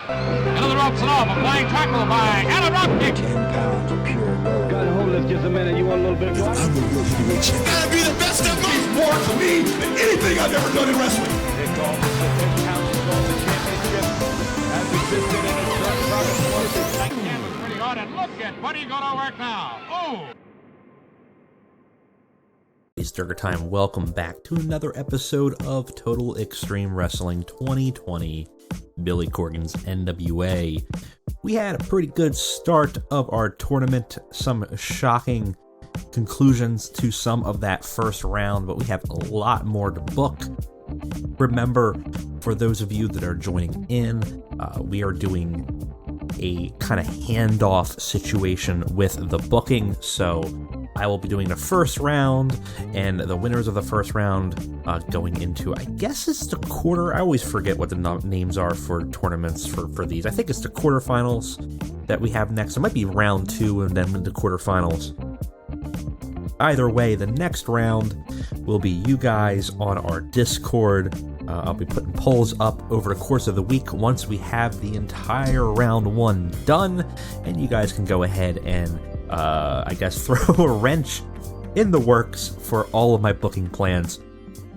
Into the ropes and off. A flying tackle by and a drop kick. 10 pounds of pure gold. Got to hold this just a minute. You want a little bit more? I'm a real heavyweight champion. Gotta be the best of me. More to me than anything I've ever done in wrestling. They call this the 10 pounds of gold championship. As existed in a certain Crockett. That canvas pretty hard, and look at Buddy going to work now. Oh! It's Durger time. Welcome back to another episode of Total Extreme Wrestling 2020, Billy Corgan's NWA. We had a pretty good start of our tournament, some shocking conclusions to some of that first round, but we have a lot more to book. Remember, for those of you that are joining in, we are doing a kind of handoff situation with the booking, so I will be doing the first round, and the winners of the first round going into, I guess it's the quarter. I always forget what the names are for tournaments for these. I think it's the quarterfinals that we have next. It might be round 2 and then the quarterfinals. Either way, the next round will be you guys on our Discord. I'll be putting polls up over the course of the week once we have the entire round 1 done, and you guys can go ahead and I guess throw a wrench in the works for all of my booking plans.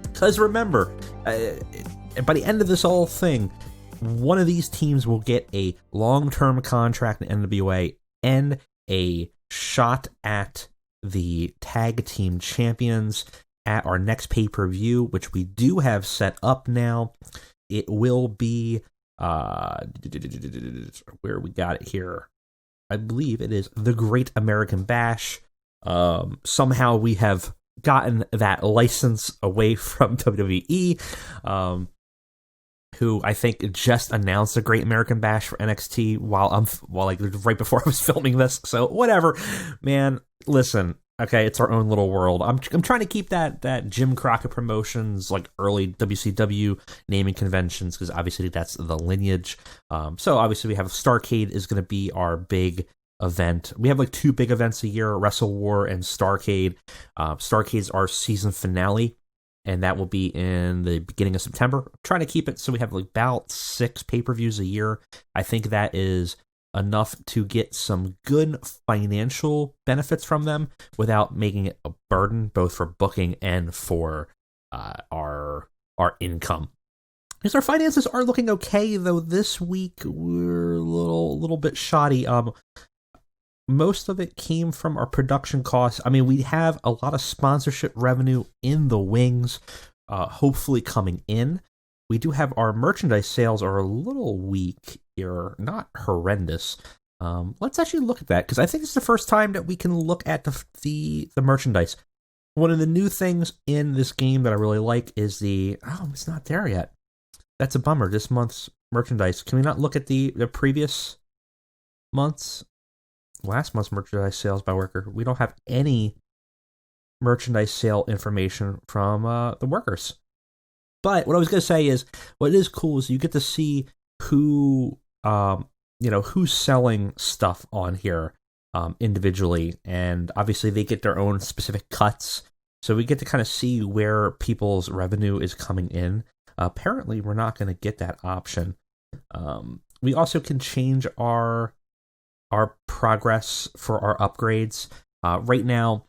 Because remember, by the end of this whole thing, one of these teams will get a long-term contract in NWA and a shot at the tag team champions at our next pay-per-view, which we do have set up now. It will be where we got it here. I believe it is the Great American Bash. Somehow we have gotten that license away from WWE, who I think just announced the Great American Bash for NXT while right before I was filming this. So whatever, man. Listen, okay, it's our own little world. I'm trying to keep that Jim Crockett Promotions, like early WCW naming conventions, because obviously that's the lineage. So obviously we have Starrcade is going to be our big event. We have like 2 big events a year, Wrestle War and Starrcade. Starrcade's our season finale, and that will be in the beginning of September. I'm trying to keep it so we have like about 6 pay-per-views a year. I think that is enough to get some good financial benefits from them without making it a burden, both for booking and for our income. Because our finances are looking okay, though this week we're a little bit shoddy. Most of it came from our production costs. I mean, we have a lot of sponsorship revenue in the wings, hopefully coming in. We do have our merchandise sales are a little weak here, not horrendous. Let's actually look at that, because I think it's the first time that we can look at the merchandise. One of the new things in this game that I really like is it's not there yet. That's a bummer, this month's merchandise. Can we not look at the previous month's? Last month's merchandise sales by worker. We don't have any merchandise sale information from the workers. But what I was going to say is, what is cool is you get to see who, who's selling stuff on here individually, and obviously they get their own specific cuts. So we get to kind of see where people's revenue is coming in. Apparently, we're not going to get that option. We also can change our progress for our upgrades. Right now,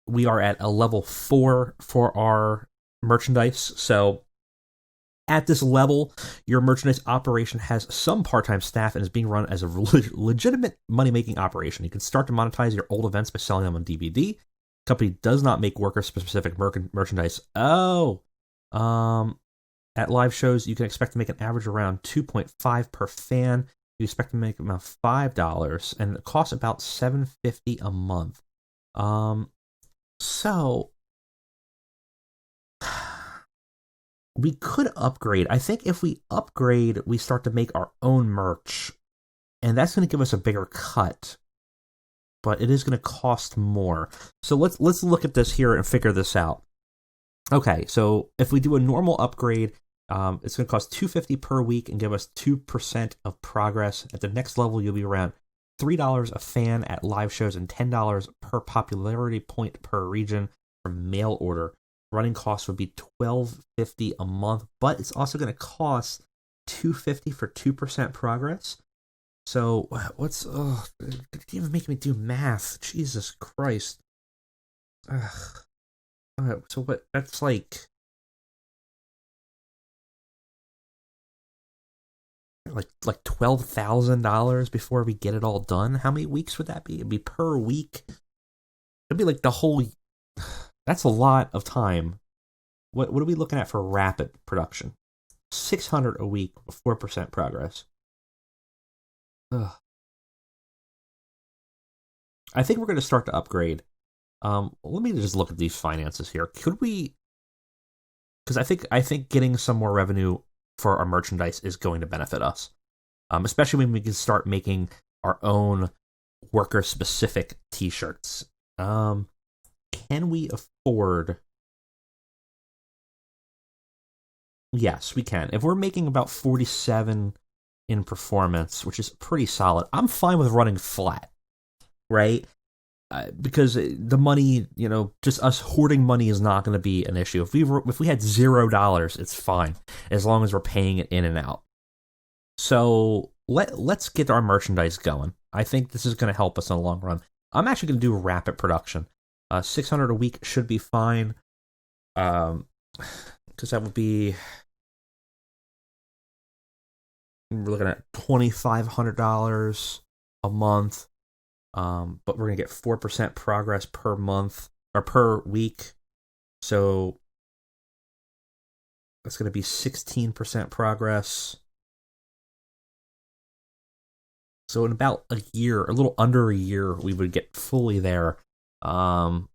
we are at a level 4 for our merchandise. So at this level, your merchandise operation has some part-time staff and is being run as a legitimate money-making operation. You can start to monetize your old events by selling them on DVD. The company does not make worker-specific merchandise. At live shows, you can expect to make an average around $2.5 per fan. You expect to make about $5, and it costs about $7.50 a month. So we could upgrade. I think if we upgrade, we start to make our own merch, and that's going to give us a bigger cut. But it is going to cost more. So let's look at this here and figure this out. Okay, so if we do a normal upgrade, it's going to cost $2.50 per week and give us 2% of progress. At the next level, you'll be around $3 a fan at live shows and $10 per popularity point per region for mail order. Running costs would be $12.50 a month, but it's also going to cost $250 for 2% progress. So what's did you even make me do math? Jesus Christ. Ugh. All right, so what? That's like $12,000 before we get it all done. How many weeks would that be? It'd be per week. It'd be like the whole. That's a lot of time. What are we looking at for rapid production? 600 a week, 4% progress. Ugh. I think we're going to start to upgrade. Let me just look at these finances here. Could we? Because I think getting some more revenue for our merchandise is going to benefit us, especially when we can start making our own worker-specific T-shirts. Can we afford? Yes, we can. If we're making about 47 in performance, which is pretty solid, I'm fine with running flat, right? Because the money, just us hoarding money is not going to be an issue. If we had $0, it's fine as long as we're paying it in and out. So let's get our merchandise going. I think this is going to help us in the long run. I'm actually going to do rapid production. 600 a week should be fine. Because that would be, we're looking at $2,500 a month. But we're going to get 4% progress per month or per week. So that's going to be 16% progress. So in about a year, a little under a year, we would get fully there. But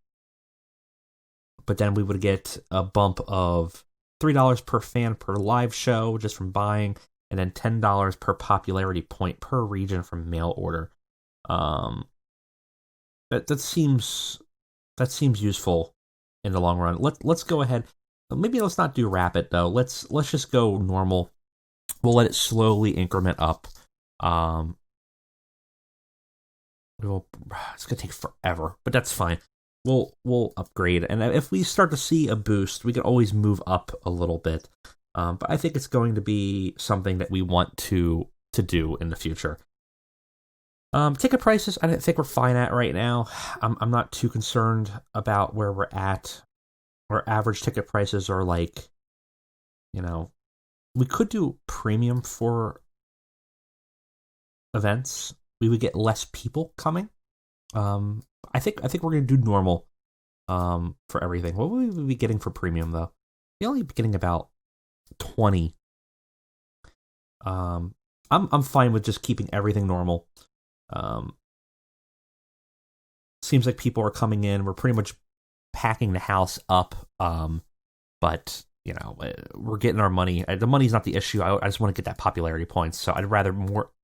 then we would get a bump of $3 per fan per live show just from buying, and then $10 per popularity point per region from mail order. That seems useful in the long run. Let's go ahead. Maybe let's not do rapid though. Let's just go normal. We'll let it slowly increment up. It's gonna take forever, but that's fine. We'll upgrade, and if we start to see a boost, we can always move up a little bit. But I think it's going to be something that we want to do in the future. Ticket prices, I think we're fine at right now. I'm not too concerned about where we're at. Our average ticket prices are like, we could do premium for events. We would get less people coming. I think we're gonna do normal, for everything. What would we be getting for premium though? We're only getting about 20. I'm fine with just keeping everything normal. Seems like people are coming in. We're pretty much packing the house up. But we're getting our money. The money's not the issue. I just want to get that popularity points. So I'd rather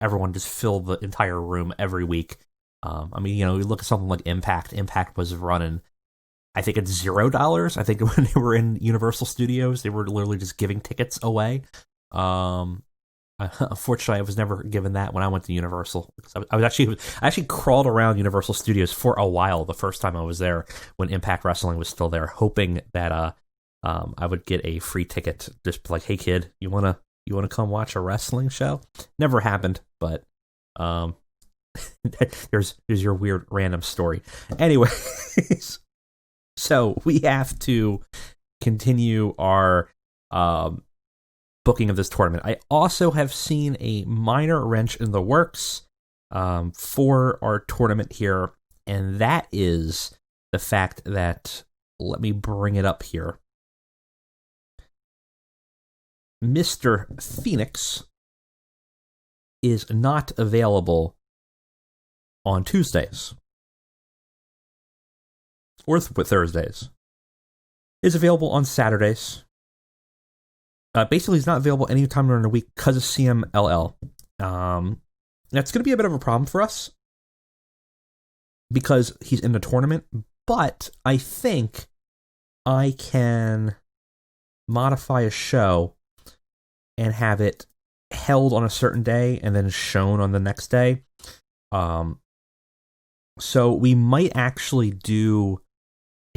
everyone just fill the entire room every week. We look at something like Impact. Impact was running, I think it's $0. I think when they were in Universal Studios, they were literally just giving tickets away. Unfortunately, I was never given that when I went to Universal. I actually crawled around Universal Studios for a while the first time I was there when Impact Wrestling was still there, hoping that I would get a free ticket. Just like, hey kid, you wanna come watch a wrestling show? Never happened, but there's your weird random story. Anyways, so we have to continue our booking of this tournament. I also have seen a minor wrench in the works for our tournament here, and that is the fact that, let me bring it up here, Mr. Phoenix is not available on Tuesdays or Thursdays. Is available on Saturdays. Basically, he's not available anytime during the week because of CMLL. That's going to be a bit of a problem for us because he's in the tournament, but I think I can modify a show and have it held on a certain day and then shown on the next day. So we might actually do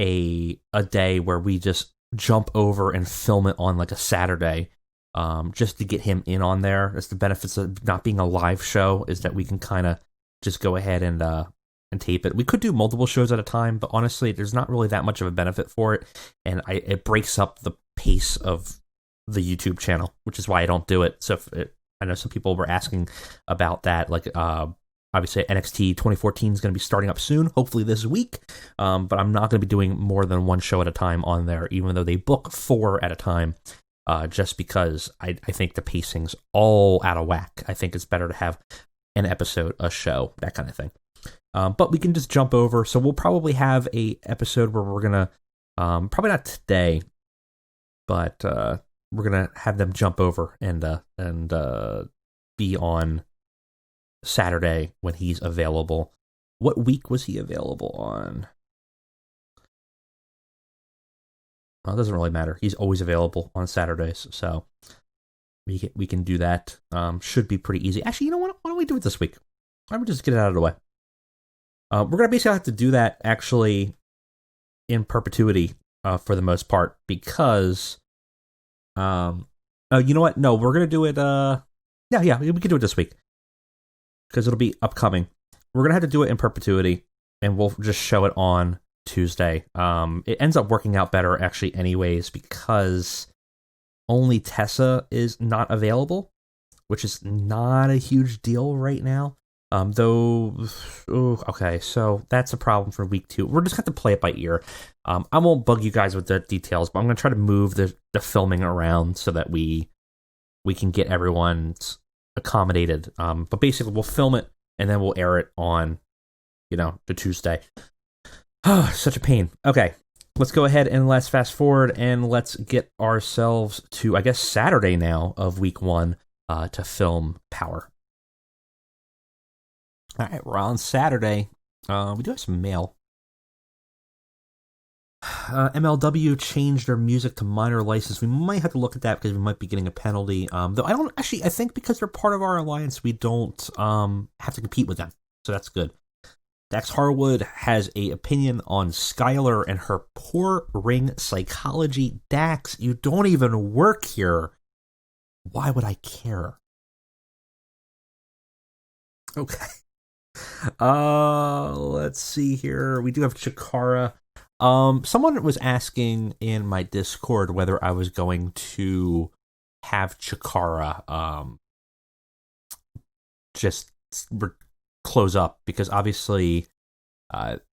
a day where we just jump over and film it on like a Saturday just to get him in on there. That's the benefits of not being a live show, is that we can kind of just go ahead and tape it. We could do multiple shows at a time, but honestly, there's not really that much of a benefit for it, and it breaks up the pace of the YouTube channel, which is why I don't do it. So I know some people were asking about that, like obviously NXT 2014 is going to be starting up soon, hopefully this week, but I'm not going to be doing more than one show at a time on there, even though they book 4 at a time, just because I think the pacing's all out of whack. I think it's better to have an episode, a show, that kind of thing. But we can just jump over. So we'll probably have a episode where we're gonna, probably not today, but we're gonna have them jump over and be on Saturday when he's available. What week was he available on? Well, it doesn't really matter. He's always available on Saturdays, so we can do that. Should be pretty easy. Actually, you know what? Why don't we do it this week? Why don't we just get it out of the way? We're going to basically have to do that, actually, in perpetuity, for the most part, because, you know what? No, we're going to do it, yeah, we can do it this week, because it'll be upcoming. We're going to have to do it in perpetuity, and we'll just show it on Tuesday. It ends up working out better, actually, anyways, because only Tessa is not available, which is not a huge deal right now. Okay, so that's a problem for week 2. We're just going to play it by ear. I won't bug you guys with the details, but I'm going to try to move the filming around so that we can get everyone's accommodated. But basically, we'll film it, and then we'll air it on, the Tuesday. Oh, such a pain. Okay, let's go ahead and let's fast forward, and let's get ourselves to, I guess, Saturday now of week 1 to film Power. All right, we're on Saturday. We do have some mail. MLW changed their music to minor license. We might have to look at that because we might be getting a penalty. Though I think because they're part of our alliance, we don't have to compete with them. So that's good. Dax Harwood has an opinion on Skylar and her poor ring psychology. Dax, you don't even work here. Why would I care? Okay. Let's see here. We do have Chikara. Someone was asking in my Discord whether I was going to have Chikara just close up, because obviously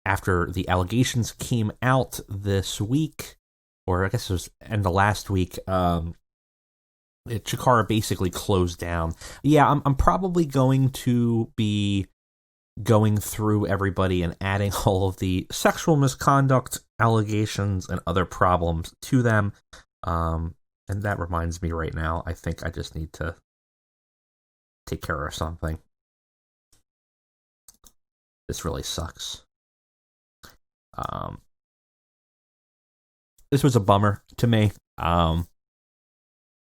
after the allegations came out this week, or I guess it was end of last week, Chikara basically closed down. Yeah, I'm probably going to be going through everybody and adding all of the sexual misconduct allegations and other problems to them. And that reminds me right now, I think I just need to take care of something. This really sucks. This was a bummer to me. And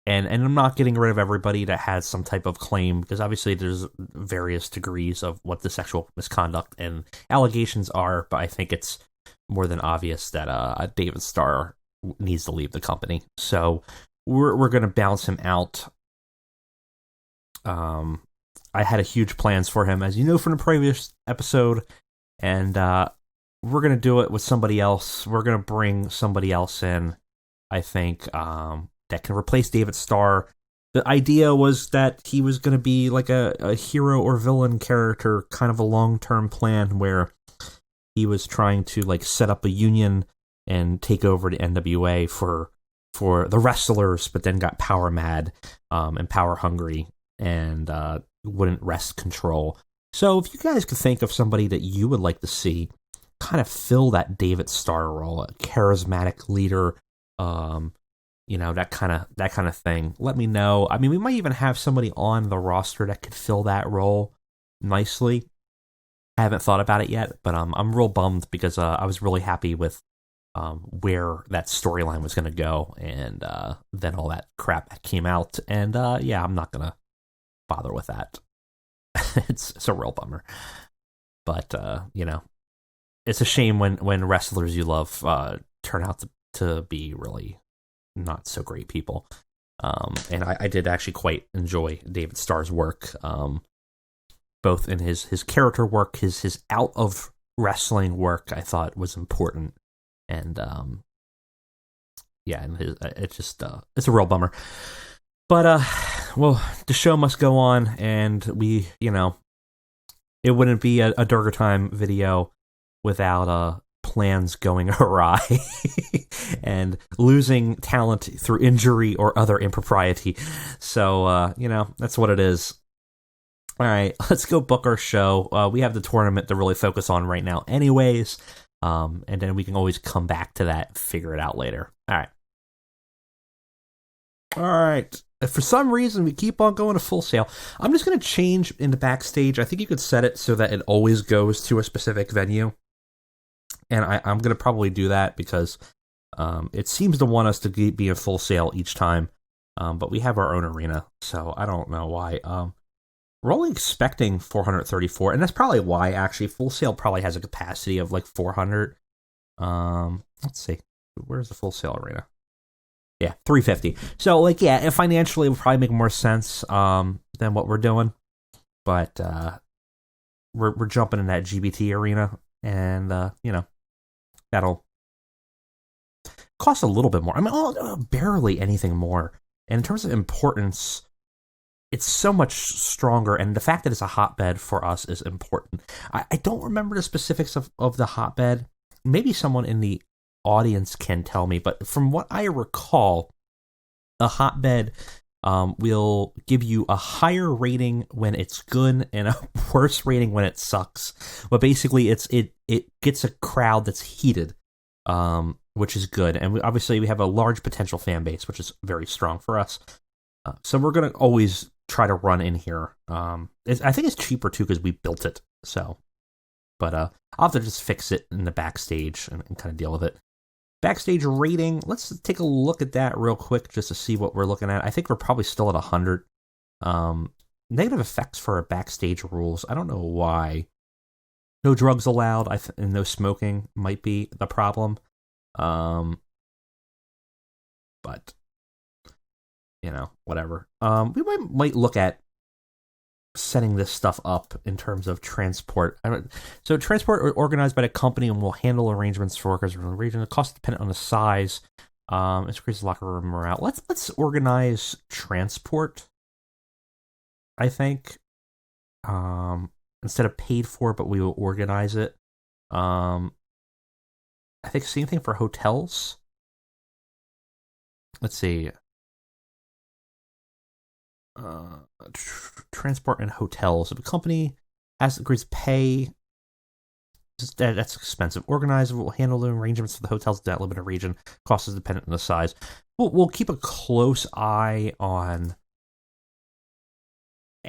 I'm not getting rid of everybody that has some type of claim, because obviously there's various degrees of what the sexual misconduct and allegations are, but I think it's more than obvious that David Starr needs to leave the company. So we're going to bounce him out. I had a huge plans for him, as you know from the previous episode, and we're going to do it with somebody else. We're going to bring somebody else in, I think, that can replace David Starr. The idea was that he was going to be like a hero or villain character, kind of a long-term plan where he was trying to like set up a union and take over the NWA for the wrestlers, but then got power mad and power hungry and wouldn't wrest control. So if you guys could think of somebody that you would like to see kind of fill that David Starr role, a charismatic leader, that kind of thing, let me know. I mean, we might even have somebody on the roster that could fill that role nicely. I haven't thought about it yet, but I'm real bummed because I was really happy with where that storyline was going to go, and then all that crap came out, and yeah, I'm not going to bother with that. It's a real bummer. But, it's a shame when wrestlers you love turn out to be really not so great people. And I did actually quite enjoy David Starr's work, both in his character work, his out of wrestling work. I thought was important, and and it's a real bummer. But well, the show must go on, and we, it wouldn't be a Durger Time video without plans going awry and losing talent through injury or other impropriety. So, that's what it is. All right, let's go book our show. We have the tournament to really focus on right now anyways, and then we can always come back to that and figure it out later. All right. If for some reason we keep on going to Full Sail, I'm just going to change in the backstage. I think you could set it so that it always goes to a specific venue. And I'm going to probably do that because it seems to want us to be in Full Sail each time. But we have our own arena, so I don't know why. We're only expecting 434, and that's probably why, actually. Full Sail probably has a capacity of like 400. Let's see. Where's the Full Sail arena? Yeah, 350. So, and financially it would probably make more sense than what we're doing. But we're jumping in that GBT arena, and, that'll cost a little bit more. I mean, barely anything more. And in terms of importance, it's so much stronger, and the fact that it's a hotbed for us is important. I don't remember the specifics of the hotbed. Maybe someone in the audience can tell me, but from what I recall, a hotbed will give you a higher rating when it's good and a worse rating when it sucks. But basically, it gets a crowd that's heated, which is good. And obviously, we have a large potential fan base, which is very strong for us. So we're going to always try to run in here. I think it's cheaper, too, because we built it. So, but I'll have to just fix it in the backstage and kind of deal with it. Backstage rating, let's take a look at that real quick just to see what we're looking at. I think we're probably still at 100. Negative effects for our backstage rules. I don't know why. No drugs allowed, and no smoking might be the problem. But, whatever. We might look at setting this stuff up in terms of transport. So transport organized by the company and will handle arrangements for workers from the region. The cost dependent on the size. It increases locker room morale. Let's organize transport, I think. Instead of paid for, but we will organize it. I think same thing for hotels. Let's see. Transport and hotels. If a company agrees to pay, that's expensive. Organizer will handle the arrangements for the hotels in that limited region. Cost is dependent on the size. We'll keep a close eye on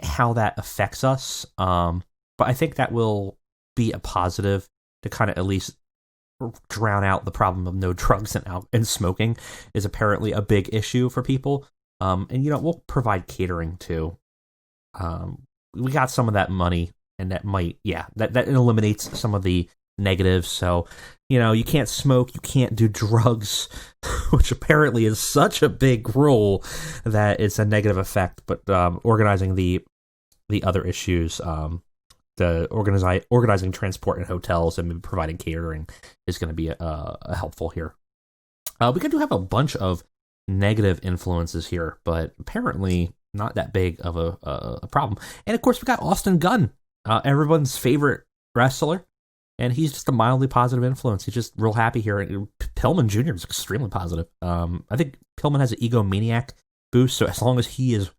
how that affects us. But I think that will be a positive to kind of at least drown out the problem of no drugs and smoking is apparently a big issue for people. And we'll provide catering too. We got some of that money, and that might, that eliminates some of the negatives. So, you can't smoke, you can't do drugs, which apparently is such a big rule that it's a negative effect. But organizing the other issues, the organizing transport and hotels and providing catering is going to be helpful here. We do have a bunch of negative influences here, but apparently not that big of a problem. And of course, we got Austin Gunn, everyone's favorite wrestler, and he's just a mildly positive influence. He's just real happy here. Pillman Jr. is extremely positive. I think Pillman has an egomaniac boost, so as long as he is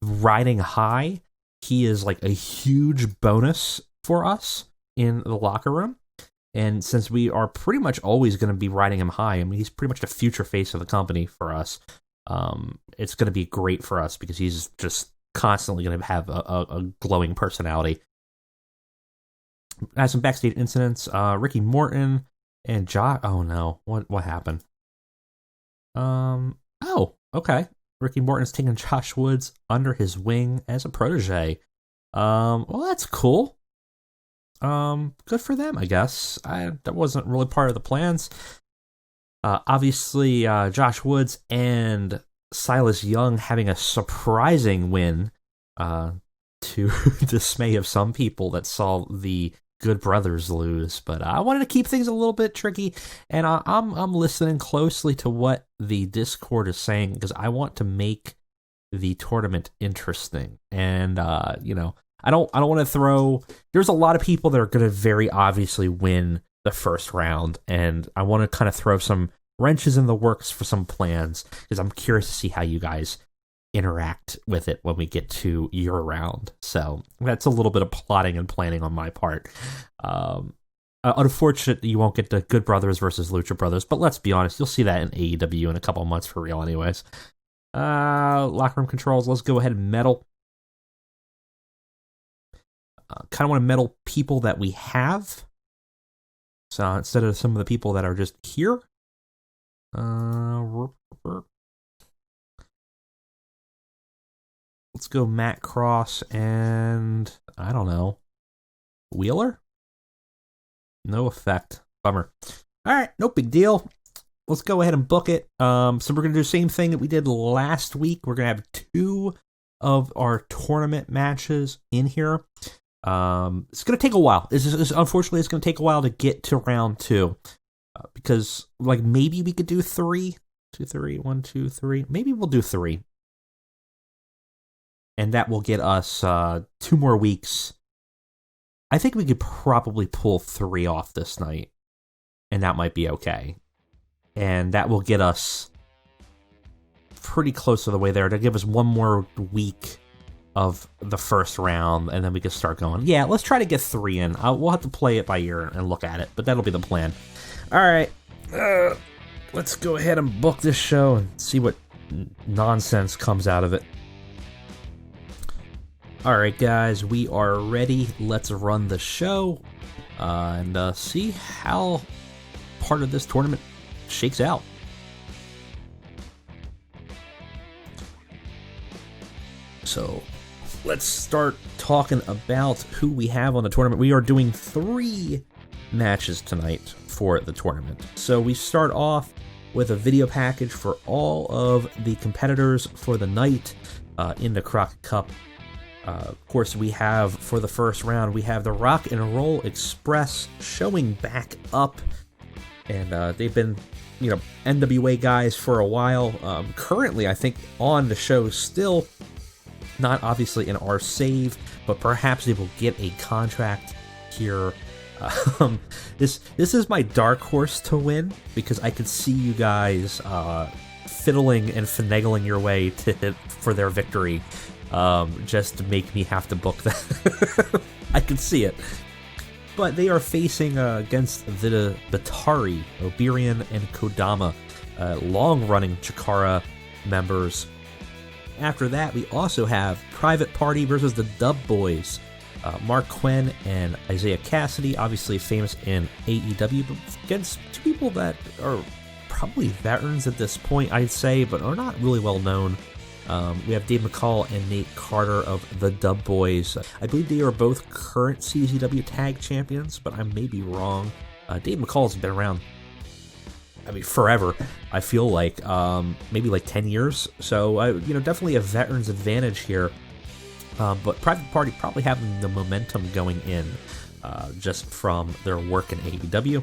riding high, he is like a huge bonus for us in the locker room. And since we are pretty much always going to be riding him high, I mean, he's pretty much the future face of the company for us. It's going to be great for us because he's just constantly going to have a glowing personality. As some backstage incidents, Ricky Morton and Josh. Oh no, what happened? Oh, okay. Ricky Morton's taking Josh Woods under his wing as a protege. Well, that's cool. Good for them, I guess. That wasn't really part of the plans. Obviously, Josh Woods and Silas Young having a surprising win, to dismay of some people that saw the Good Brothers lose. But I wanted to keep things a little bit tricky, and I'm listening closely to what the Discord is saying, because I want to make the tournament interesting. And I don't want to throw. There's a lot of people that are going to very obviously win the first round, and I want to kind of throw some wrenches in the works for some plans, because I'm curious to see how you guys interact with it when we get to your round. So that's a little bit of plotting and planning on my part. Unfortunately, you won't get the Good Brothers versus Lucha Brothers, but let's be honest, you'll see that in AEW in a couple of months for real anyways. Locker room controls, let's go ahead and medal. Kind of want to medal people that we have. So instead of some of the people that are just here. Let's go Matt Cross and, I don't know, Wheeler? No effect. Bummer. All right, no big deal. Let's go ahead and book it. So we're going to do the same thing that we did last week. We're going to have 2 of our tournament matches in here. It's going to take a while. Unfortunately, it's going to take a while to get to round 2. Because, like, maybe we could do 3. 2, 3, 1, 2, 3. Maybe we'll do 3. And that will get us 2 more weeks. I think we could probably pull 3 off this night. And that might be okay. And that will get us pretty close to the way there. To give us 1 more week of the first round, and then we can start going. Yeah, let's try to get 3 in. We'll have to play it by ear and look at it, but that'll be the plan. All right, let's go ahead and book this show and see what nonsense comes out of it. All right, guys, we are ready. Let's run the show and see how part of this tournament shakes out. So let's start talking about who we have on the tournament. We are doing 3 matches tonight for the tournament. So we start off with a video package for all of the competitors for the night in the Crockett Cup. Of course, we have, for the first round, we have the Rock and Roll Express showing back up. And they've been, NWA guys for a while. Currently, I think, on the show still. Not obviously in our save, but perhaps they will get a contract here. This is my dark horse to win, because I could see you guys fiddling and finagling your way for their victory, just to make me have to book that. I could see it. But they are facing against the Betar, Oberian, and Kodama, long-running Chikara members. After that, we also have Private Party versus the Dub Boys. Mark Quinn and Isaiah Cassidy, obviously famous in AEW, but against 2 people that are probably veterans at this point, I'd say, but are not really well known. We have Dave McCall and Nate Carter of the Dub Boys. I believe they are both current CZW Tag Champions, but I may be wrong. Dave McCall's been around, forever. I feel like maybe like 10 years. So definitely a veteran's advantage here. But Private Party probably having the momentum going in just from their work in AEW.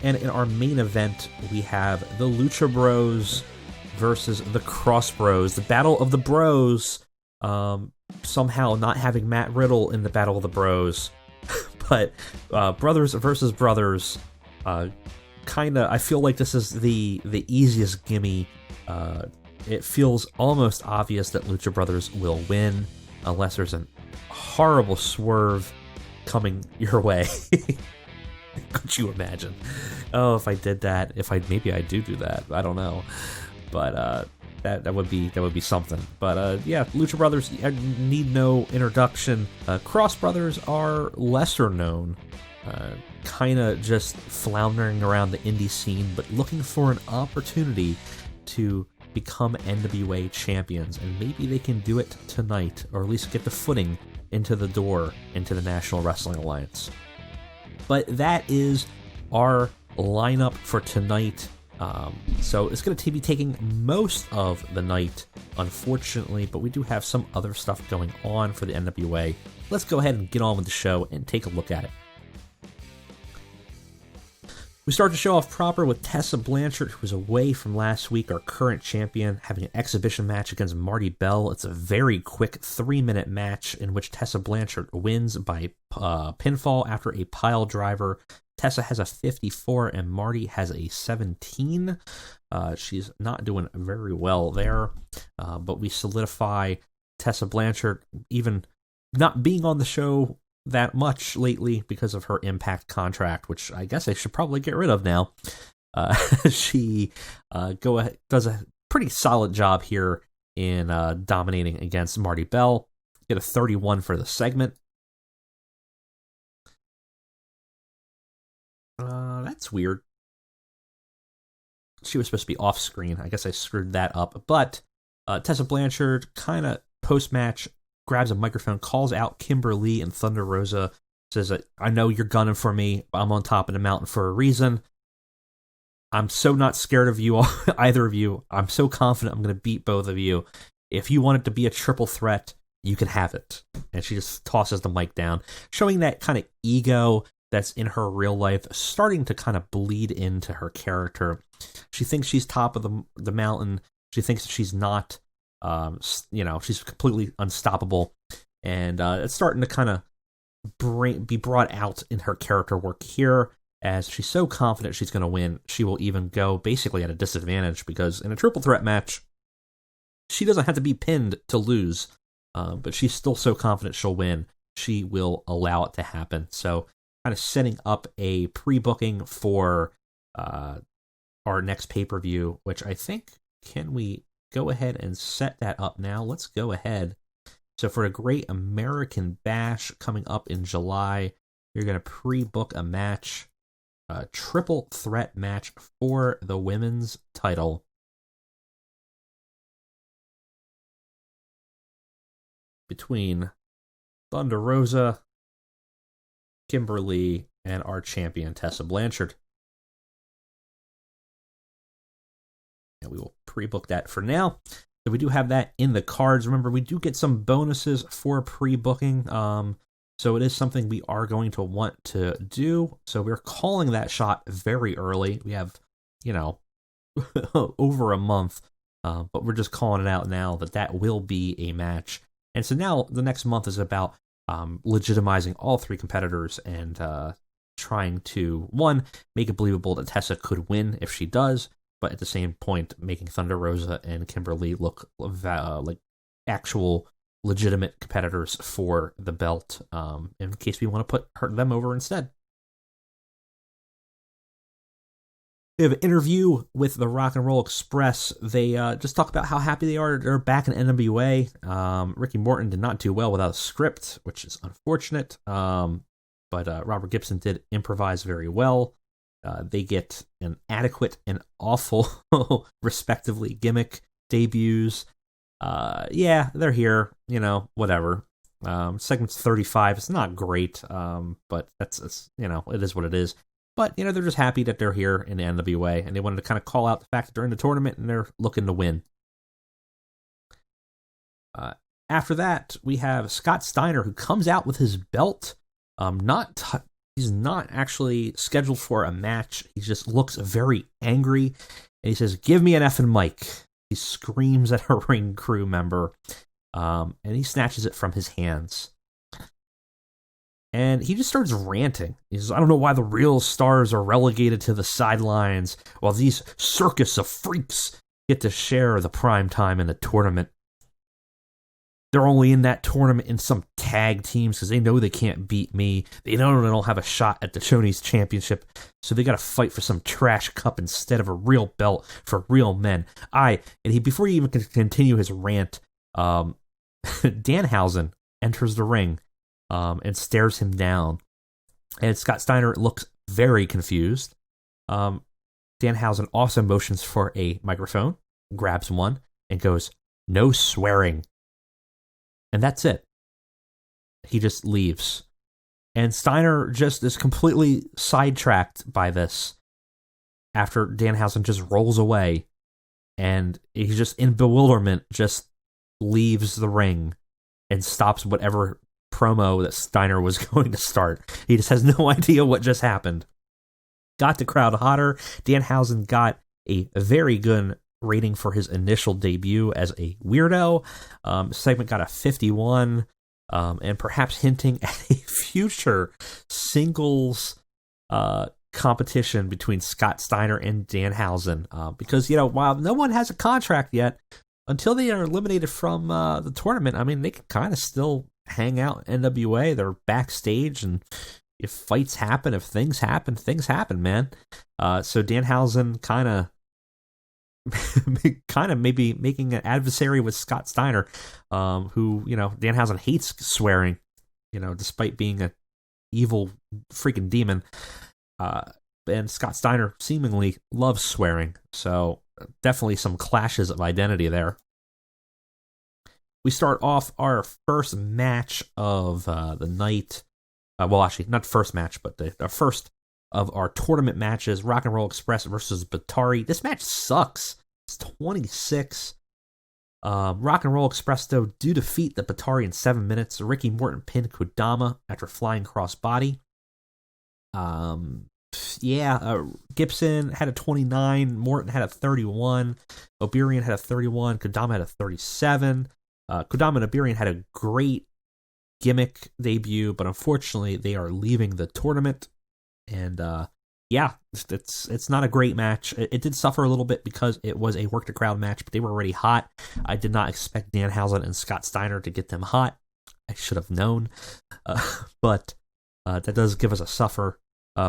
And in our main event, we have the Lucha Bros versus the Cross Bros. The Battle of the Bros. Somehow not having Matt Riddle in the Battle of the Bros. But brothers versus brothers. I feel like this is the easiest gimme. It feels almost obvious that Lucha Brothers will win, unless there's a horrible swerve coming your way. Could you imagine? Oh, if I did that, maybe I do that. I don't know, but that would be something. But yeah, Lucha Brothers need no introduction. Cross Brothers are lesser known. Kind of just floundering around the indie scene, but looking for an opportunity to become NWA champions, and maybe they can do it tonight, or at least get the footing into the door into the National Wrestling Alliance. But that is our lineup for tonight. So it's going to be taking most of the night, unfortunately, but we do have some other stuff going on for the NWA. Let's go ahead and get on with the show and take a look at it. We start the show off proper with Tessa Blanchard, who was away from last week, our current champion, having an exhibition match against Marty Bell. It's a very quick 3-minute match in which Tessa Blanchard wins by pinfall after a pile driver. Tessa has a 54 and Marty has a 17. She's not doing very well there, but we solidify Tessa Blanchard, even not being on the show that much lately because of her Impact contract, which I guess I should probably get rid of now. She does a pretty solid job here in dominating against Marty Bell. Get a 31 for the segment. That's weird. She was supposed to be off screen. I guess I screwed that up. But Tessa Blanchard kind of post-match grabs a microphone, calls out Kimberly and Thunder Rosa, says, I know you're gunning for me, but I'm on top of the mountain for a reason. I'm so not scared of you, either of you. I'm so confident I'm going to beat both of you. If you want it to be a triple threat, you can have it. And she just tosses the mic down, showing that kind of ego that's in her real life, starting to kind of bleed into her character. She thinks she's top of the mountain. She thinks she's not. She's completely unstoppable, and it's starting to kind of be brought out in her character work here, as she's so confident she's going to win. She will even go basically at a disadvantage, because in a triple threat match, she doesn't have to be pinned to lose, but she's still so confident she'll win. She will allow it to happen. So kind of setting up a pre-booking for our next pay-per-view, which I think, can we go ahead and set that up now? Let's go ahead. So for a Great American Bash coming up in July, you're going to pre-book a match, a triple threat match for the women's title. Between Thunder Rosa, Kimberly, and our champion Tessa Blanchard. And we will pre-book that for now. So we do have that in the cards. Remember, we do get some bonuses for pre-booking. So it is something we are going to want to do. So we're calling that shot very early. We have, over a month. But we're just calling it out now that will be a match. And so now the next month is about legitimizing all three competitors and trying to, one, make it believable that Tessa could win if she does, but at the same point, making Thunder Rosa and Kimberly look like actual legitimate competitors for the belt, in case we want to put them over instead. We have an interview with the Rock and Roll Express. They just talk about how happy they are. They're back in NWA. Ricky Morton did not do well without a script, which is unfortunate. But Robert Gibson did improvise very well. They get an adequate and awful, respectively, gimmick debuts. They're here, whatever. Segment's 35. It's not great, but it's it is what it is. But, they're just happy that they're here in the NWA, and they wanted to kind of call out the fact that they're in the tournament and they're looking to win. After that, we have Scott Steiner, who comes out with his belt. He's not actually scheduled for a match. He just looks very angry, and he says, "Give me an effing mic." He screams at a ring crew member, and he snatches it from his hands. And he just starts ranting. He says, "I don't know why the real stars are relegated to the sidelines, while these circus of freaks get to share the prime time in the tournament. They're only in that tournament in some tag teams because they know they can't beat me. They know they don't have a shot at the Chonies Championship, so they got to fight for some trash cup instead of a real belt for real men." Before he even can continue his rant, Danhausen enters the ring and stares him down. And Scott Steiner looks very confused. Danhausen also motions for a microphone, grabs one, and goes, "No swearing." And that's it. He just leaves. And Steiner just is completely sidetracked by this. after Danhausen just rolls away, and he's just in bewilderment, just leaves the ring and stops whatever promo that Steiner was going to start. He just has no idea what just happened. Got the crowd hotter. Danhausen got a very good rating for his initial debut as a weirdo. Segment got a 51, and perhaps hinting at a future singles competition between Scott Steiner and Danhausen. Because, while no one has a contract yet, until they are eliminated from the tournament, I mean, they can kind of still hang out in NWA. They're backstage, and if fights happen, if things happen, man. So Danhausen kind of maybe making an adversary with Scott Steiner, who, Danhausen hates swearing, despite being an evil freaking demon. And Scott Steiner seemingly loves swearing, so definitely some clashes of identity there. We start off our first match of the night. Well, actually, not first match, but the first of our tournament matches, Rock and Roll Express versus Betar. This match sucks. It's 26. Rock and Roll Express, though, do defeat the Betar in 7 minutes. Ricky Morton pinned Kodama after flying crossbody. Gibson had a 29, Morton had a 31, Oberian had a 31, Kodama had a 37. Kodama and Oberian had a great gimmick debut, but unfortunately they are leaving the tournament. And it's not a great match. It did suffer a little bit because it was a work the crowd match, but they were already hot. I did not expect Danhausen and Scott Steiner to get them hot. I should have known, but that does give us a suffer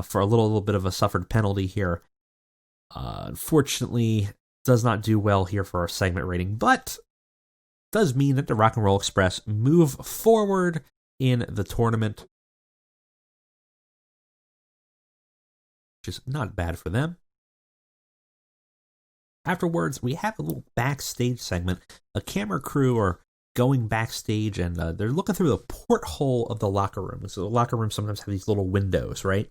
for a little bit of a suffered penalty here. Unfortunately, does not do well here for our segment rating, but does mean that the Rock and Roll Express move forward in the tournament, which is not bad for them. Afterwards, we have a little backstage segment. A camera crew are going backstage, and they're looking through the porthole of the locker room. So the locker rooms sometimes have these little windows, right?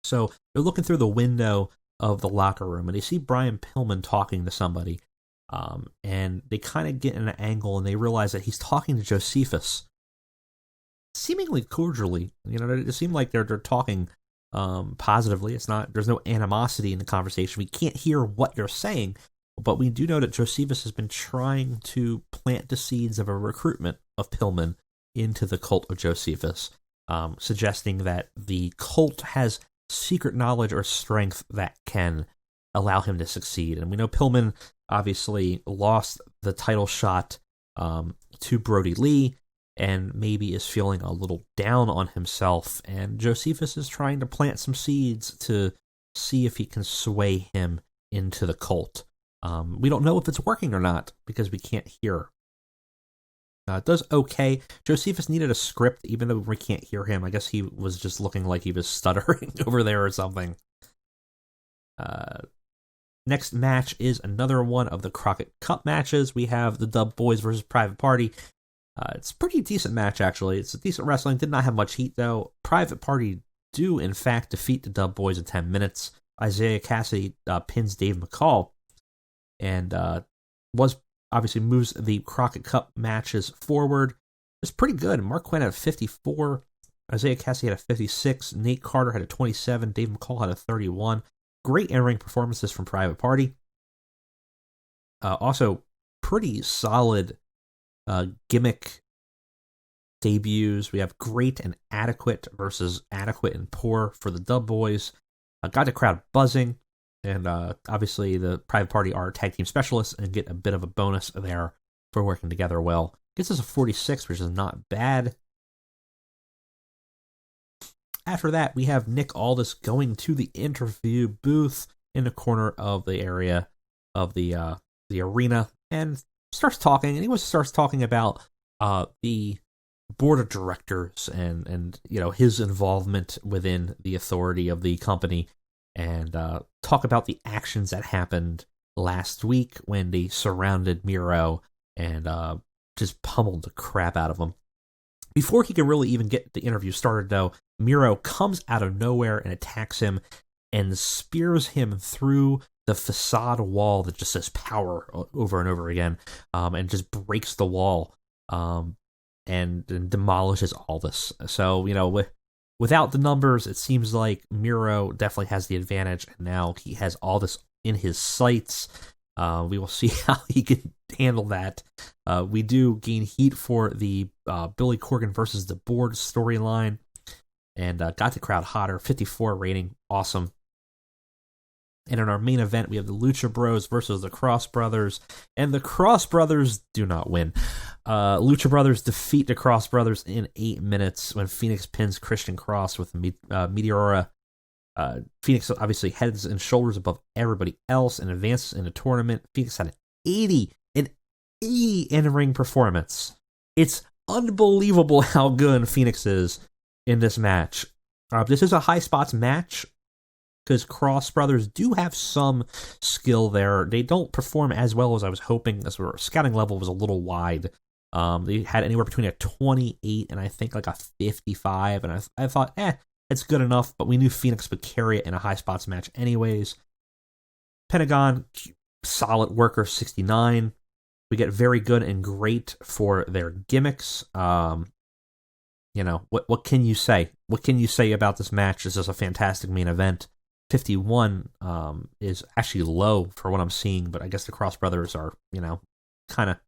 So they're looking through the window of the locker room, and they see Brian Pillman talking to somebody. And they kind of get in an angle, and they realize that he's talking to Josephus, seemingly cordially. It seemed like they're talking positively. There's no animosity in the conversation. We can't hear what you're saying, but we do know that Josephus has been trying to plant the seeds of a recruitment of Pillman into the cult of Josephus, suggesting that the cult has secret knowledge or strength that can allow him to succeed. And we know Pillman obviously lost the title shot to Brody Lee, and maybe is feeling a little down on himself, and Josephus is trying to plant some seeds to see if he can sway him into the cult. We don't know if it's working or not, because we can't hear. It does okay. Josephus needed a script, even though we can't hear him. I guess he was just looking like he was stuttering over there or something. Next match is another one of the Crockett Cup matches. We have the Dub Boys versus Private Party. It's a pretty decent match, actually. It's a decent wrestling. Did not have much heat, though. Private Party do, in fact, defeat the Dub Boys in 10 minutes. Isaiah Cassidy pins Dave McCall, and obviously moves the Crockett Cup matches forward. It's pretty good. Mark Quinn had a 54. Isaiah Cassidy had a 56. Nate Carter had a 27. Dave McCall had a 31. Great in-ring performances from Private Party. Also, pretty solid gimmick debuts. We have Great and Adequate versus Adequate and Poor for the Dub Boys. Got the crowd buzzing, and obviously the Private Party are tag team specialists and get a bit of a bonus there for working together well. Gets us a 46, which is not bad. After that, we have Nick Aldis going to the interview booth in the corner of the area of the arena, and starts talking. And he starts talking about the board of directors and his involvement within the authority of the company, and talk about the actions that happened last week when they surrounded Miro and just pummeled the crap out of him. Before he can really even get the interview started, though, Miro comes out of nowhere and attacks him. and spears him through the facade wall that just says power over and over again, and just breaks the wall, and demolishes Aldis. So, without the numbers, it seems like Miro definitely has the advantage, and now he has Aldis in his sights. We will see how he can handle that. We do gain heat for the Billy Corgan versus the Board storyline, and got the crowd hotter. 54 rating, awesome. And in our main event, we have the Lucha Bros versus the Cross Brothers, and the Cross Brothers do not win. Lucha Brothers defeat the Cross Brothers in 8 minutes when Phoenix pins Christian Cross with Meteora. Phoenix obviously heads and shoulders above everybody else and advances in the tournament. Phoenix had an 80 in-ring performance. It's unbelievable how good Phoenix is in this match. This is a high spots match, because Cross Brothers do have some skill there. They don't perform as well as I was hoping. As our scouting level was a little wide. They had anywhere between a 28 and I think like a 55, and I thought, it's good enough, but we knew Phoenix would carry it in a high spots match anyways. Pentagon, solid worker, 69. We get very good and great for their gimmicks. What can you say? What can you say about this match? This is a fantastic main event. 51 is actually low for what I'm seeing, but I guess the Cross Brothers are, kind of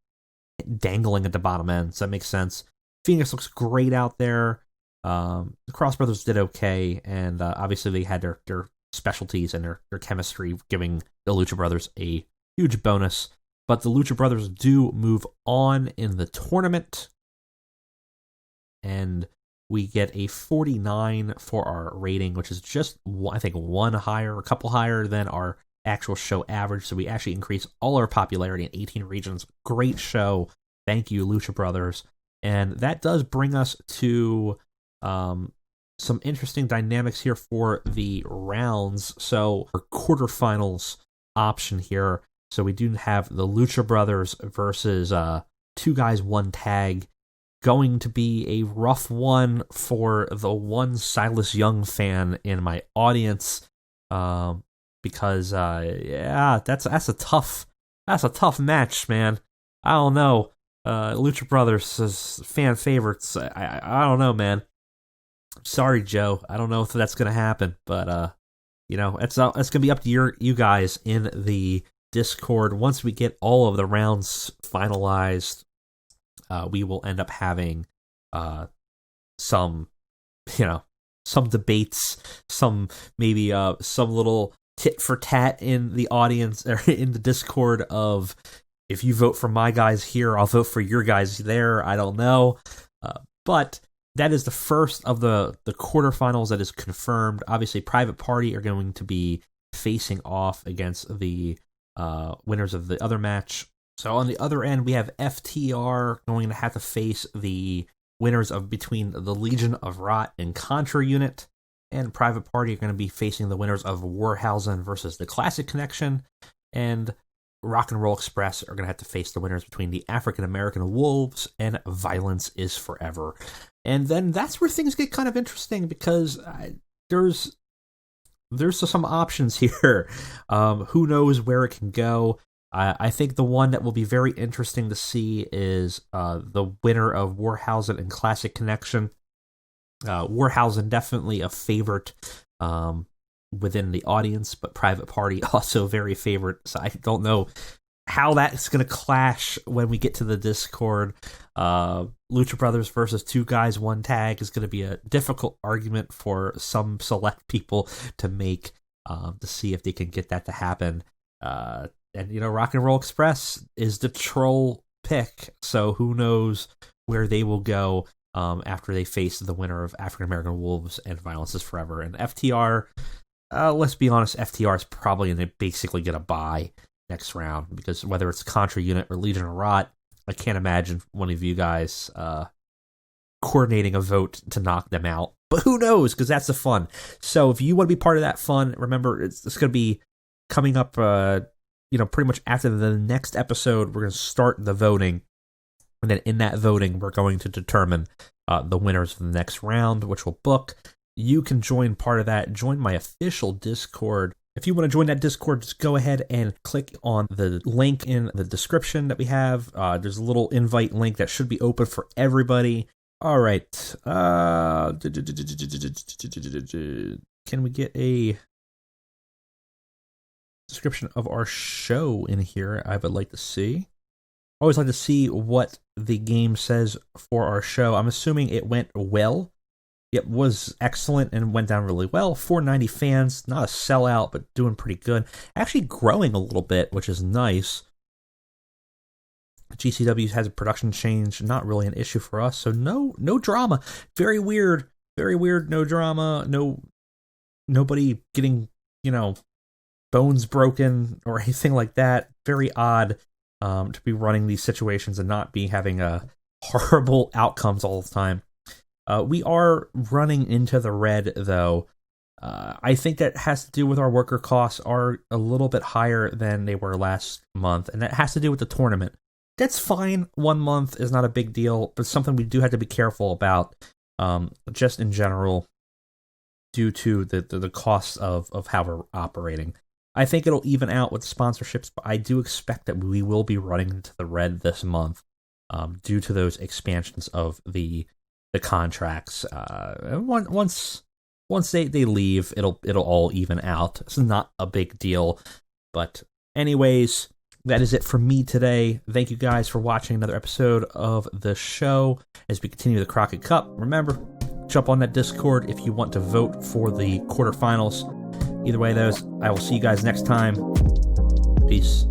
dangling at the bottom end, so that makes sense. Phoenix looks great out there. The Cross Brothers did okay, and obviously they had their specialties and their chemistry, giving the Lucha Brothers a huge bonus. But the Lucha Brothers do move on in the tournament, and we get a 49 for our rating, which is just, I think, a couple higher than our actual show average. So we actually increase all our popularity in 18 regions. Great show. Thank you, Lucha Brothers. And that does bring us to some interesting dynamics here for the rounds. So our quarterfinals option here. So we do have the Lucha Brothers versus 2 guys, 1 tag. Going to be a rough one for the one Silas Young fan in my audience, because that's a tough match, man. I don't know. Lucha Brothers is fan favorites. I don't know, man. Sorry, Joe. I don't know if that's gonna happen, but it's gonna be up to you guys in the Discord. Once we get all of the rounds finalized, we will end up having some debates, some little tit for tat in the audience or in the Discord of, if you vote for my guys here, I'll vote for your guys there. I don't know, but that is the first of the quarterfinals that is confirmed. Obviously, Private Party are going to be facing off against the winners of the other match. So on the other end, we have FTR going to have to face the winners of between the Legion of Rot and Contra Unit, and Private Party are going to be facing the winners of Warhausen versus the Classic Connection, and Rock and Roll Express are going to have to face the winners between the African American Wolves and Violence is Forever. And then that's where things get kind of interesting, because there's some options here. Who knows where it can go? I think the one that will be very interesting to see is the winner of Warhausen and Classic Connection. Warhausen definitely a favorite within the audience, but Private Party also very favorite. So I don't know how that's going to clash when we get to the Discord. Lucha Brothers versus 2 guys, 1 tag is going to be a difficult argument for some select people to make, to see if they can get that to happen. And, Rock and Roll Express is the troll pick, so who knows where they will go after they face the winner of African American Wolves and Violence is Forever. And FTR, let's be honest, FTR is probably going to basically get a bye next round, because whether it's Contra Unit or Legion of Rot, I can't imagine one of you guys coordinating a vote to knock them out. But who knows, because that's the fun. So if you want to be part of that fun, remember, it's going to be coming up pretty much after the next episode. We're going to start the voting, and then in that voting, we're going to determine the winners of the next round, which will book. you can join part of that. Join my official Discord. If you want to join that Discord, just go ahead and click on the link in the description that we have. There's a little invite link that should be open for everybody. All right. Can we get a description of our show in here? I would like to see. I always like to see what the game says for our show. I'm assuming it went well. It was excellent and went down really well. 490 fans, not a sellout, but doing pretty good. Actually growing a little bit, which is nice. GCW has a production change, not really an issue for us. So no drama. Very weird, no drama. Nobody getting, bones broken or anything like that. Very odd to be running these situations and not be having horrible outcomes all the time. We are running into the red, though. I think that has to do with our worker costs are a little bit higher than they were last month, and that has to do with the tournament. That's fine. 1 month is not a big deal, but something we do have to be careful about, just in general, due to the costs of how we're operating. I think it'll even out with the sponsorships, but I do expect that we will be running into the red this month, due to those expansions of the contracts. Once they leave, it'll all even out. It's not a big deal. But anyways, that is it for me today. Thank you guys for watching another episode of the show as we continue the Crockett Cup. Remember, jump on that Discord if you want to vote for the quarterfinals. Either way, I will see you guys next time. Peace.